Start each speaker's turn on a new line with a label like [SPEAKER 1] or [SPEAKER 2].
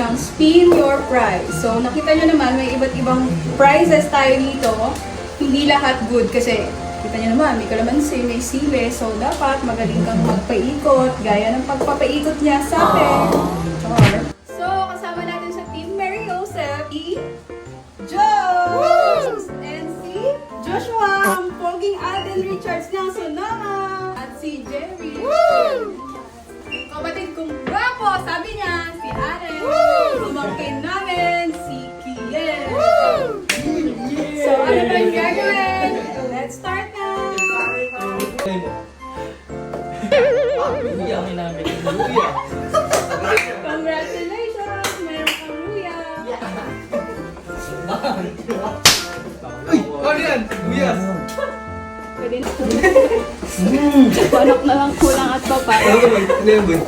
[SPEAKER 1] ng Spin Your Prize. So, nakita nyo naman, may iba't ibang prizes tayo dito. Hindi lahat good kasi kita nyo naman, may kalamansi, may sili. So, dapat magaling kang magpaikot, gaya ng pagpapaikot niya sa atin. So, kasama natin sa Team Mary Joseph, si Joe! And si Joshua, ang poging Alden Richards ng Sonoma! At si Jerry. Kapatid kong gwapo, sabi niya, si Aren. Lumangkin namin, si Kiel. So, ano ba yung gagawin? Let's start na! Congratulations! Meron kang luya!
[SPEAKER 2] Uy! Ano yan? Buyas!
[SPEAKER 1] Pwede na. Panok na lang kulang at papa.
[SPEAKER 2] Ano ba? Ano yan, boy?